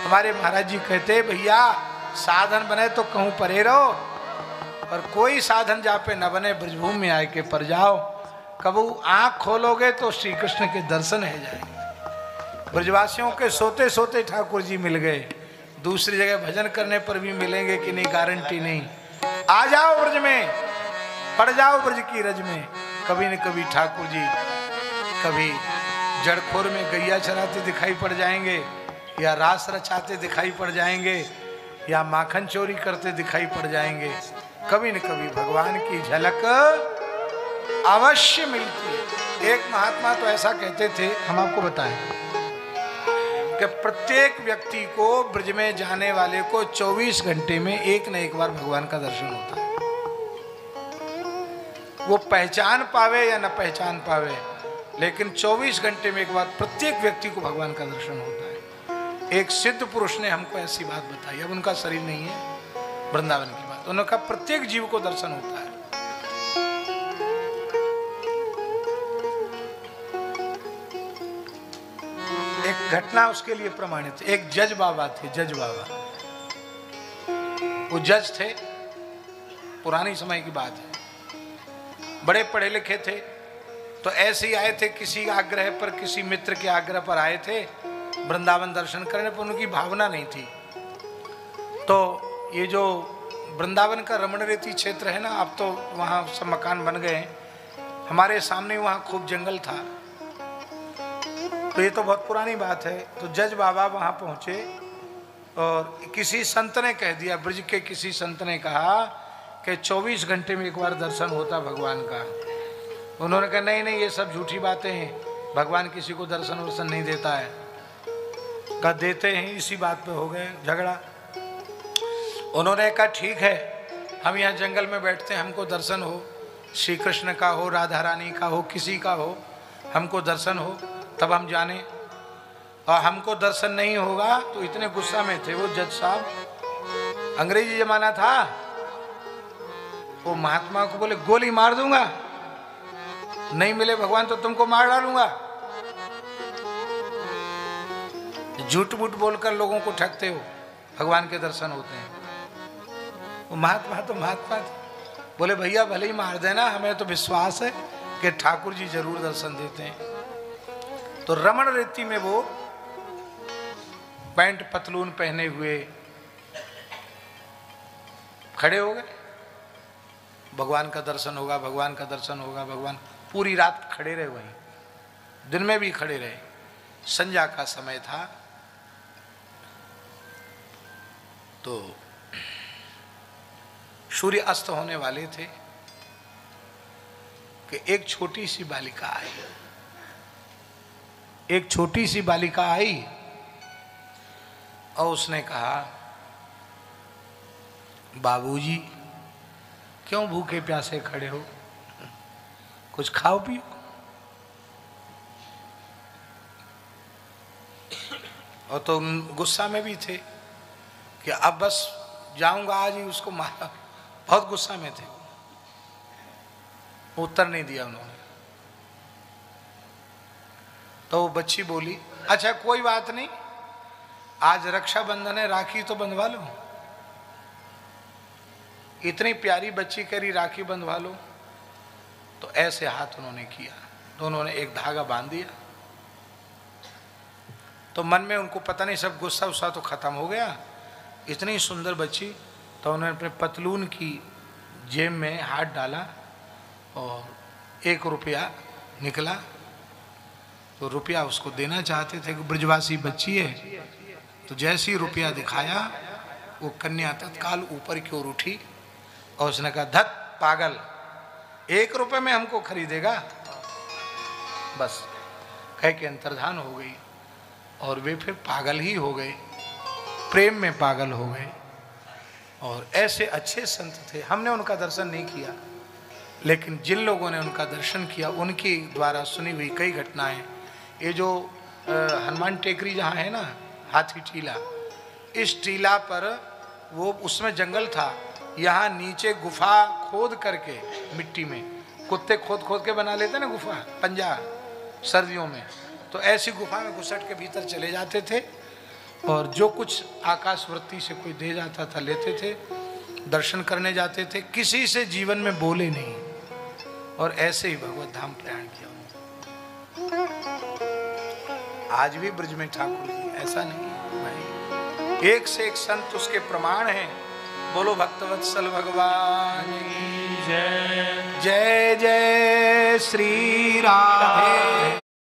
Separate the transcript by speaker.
Speaker 1: हमारे महाराज जी कहते भैया साधन बने तो कहूँ परे रहो, और कोई साधन जहाँ पे न बने ब्रजभूमि में आए के पर जाओ। कबू आँख खोलोगे तो श्री कृष्ण के दर्शन है जाएंगे। ब्रजवासियों के सोते सोते ठाकुर जी मिल गए, दूसरी जगह भजन करने पर भी मिलेंगे कि नहीं गारंटी नहीं। आ जाओ ब्रज में, पड़ जाओ ब्रज की रज में। कभी न कभी ठाकुर जी कभी जड़खोर में गैया चराते दिखाई पड़ जाएंगे, या रास रचाते दिखाई पड़ जाएंगे, या माखन चोरी करते दिखाई पड़ जाएंगे। कभी न कभी भगवान की झलक अवश्य मिलती है। एक महात्मा तो ऐसा कहते थे, हम आपको बताएं कि प्रत्येक व्यक्ति को ब्रज में जाने वाले को 24 घंटे में एक न एक बार भगवान का दर्शन होता है। वो पहचान पावे या न पहचान पावे, लेकिन 24 घंटे में एक बार प्रत्येक व्यक्ति को भगवान का दर्शन होता है। एक सिद्ध पुरुष ने हमको ऐसी बात बताई, अब उनका शरीर नहीं है, वृंदावन की बात। उन्होंने कहा प्रत्येक जीव को दर्शन होता है। एक घटना उसके लिए प्रमाणित है। एक जज बाबा थे, जज बाबा, वो जज थे, पुरानी समय की बात है, बड़े पढ़े लिखे थे। तो ऐसे ही आए थे, किसी आग्रह पर, किसी मित्र के आग्रह पर आए थे वृंदावन दर्शन करने पर। उनकी भावना नहीं थी। तो ये जो वृंदावन का रमण रेती क्षेत्र है ना, अब तो वहाँ सब मकान बन गए हैं। हमारे सामने वहाँ खूब जंगल था। तो ये तो बहुत पुरानी बात है। तो जज बाबा वहाँ पहुँचे और किसी संत ने कह दिया, ब्रज के किसी संत ने कहा कि 24 घंटे में एक बार दर्शन होता भगवान का। उन्होंने कहा नहीं नहीं, ये सब झूठी बातें हैं, भगवान किसी को दर्शन वर्शन नहीं देता है। कहा देते हैं। इसी बात पे हो गए झगड़ा। उन्होंने कहा ठीक है, हम यहाँ जंगल में बैठते हैं, हमको दर्शन हो, श्री कृष्ण का हो, राधा रानी का हो, किसी का हो, हमको दर्शन हो तब हम जाने। और हमको दर्शन नहीं होगा तो इतने गुस्सा में थे वो जज साहब, अंग्रेजी जमाना था, वो महात्मा को बोले गोली मार दूंगा, नहीं मिले भगवान तो तुमको मार डालूंगा। झूठ मूठ बोलकर लोगों को ठगते हो, भगवान के दर्शन होते हैं। वो महात्मा तो महात्मा थे, बोले भैया भले ही मार देना, हमें तो विश्वास है कि ठाकुर जी जरूर दर्शन देते हैं। तो रमण रेती में वो पैंट पतलून पहने हुए खड़े हो गए, भगवान का दर्शन होगा, भगवान का दर्शन होगा, भगवान। पूरी रात खड़े रहे वहीं, दिन में भी खड़े रहे। संध्या का समय था तो सूर्य अस्त होने वाले थे कि एक छोटी सी बालिका आई। एक छोटी सी बालिका आई और उसने कहा बाबूजी क्यों भूखे प्यासे खड़े हो, कुछ खाओ पियो। और तो गुस्सा में भी थे कि अब बस जाऊंगा आज ही उसको मारा। बहुत गुस्सा में थे, उत्तर नहीं दिया उन्होंने। तो वो बच्ची बोली अच्छा कोई बात नहीं, आज रक्षाबंधन है, राखी तो बंधवा लो। इतनी प्यारी बच्ची कह रही राखी बंधवा लो। तो ऐसे हाथ उन्होंने किया, तो उन्होंने एक धागा बांध दिया। तो मन में उनको पता नहीं, सब गुस्सा उस्सा तो खत्म हो गया। इतनी सुंदर बच्ची, तो उन्होंने अपने पतलून की जेब में हाथ डाला और 1 रुपया निकला। तो रुपया उसको देना चाहते थे कि ब्रजवासी बच्ची है। तो जैसे ही रुपया दिखाया वो कन्या तत्काल ऊपर की ओर उठी और उसने कहा धत पागल, 1 रुपये में हमको खरीदेगा। बस कह के अंतर्धान हो गई और वे फिर पागल ही हो गए, प्रेम में पागल हो गए। और ऐसे अच्छे संत थे, हमने उनका दर्शन नहीं किया, लेकिन जिन लोगों ने उनका दर्शन किया उनके द्वारा सुनी हुई कई घटनाएं। ये जो हनुमान टेकरी जहाँ है ना, हाथी टीला, इस टीला पर वो उसमें जंगल था, यहाँ नीचे गुफा खोद करके मिट्टी में, कुत्ते खोद खोद के बना लेते ना गुफा, पंजा सर्दियों में, तो ऐसी गुफा में घुसट के भीतर चले जाते थे और जो कुछ आकाशवृत्ति से कोई दे जाता था लेते थे, दर्शन करने जाते थे, किसी से जीवन में बोले नहीं, और ऐसे ही भगवत धाम प्रयाण किया। आज भी ब्रज में ठाकुर जी, ऐसा नहीं भाई, एक से एक संत उसके प्रमाण हैं। बोलो भक्तवत्सल भगवान की जय। जय जय श्री राधे।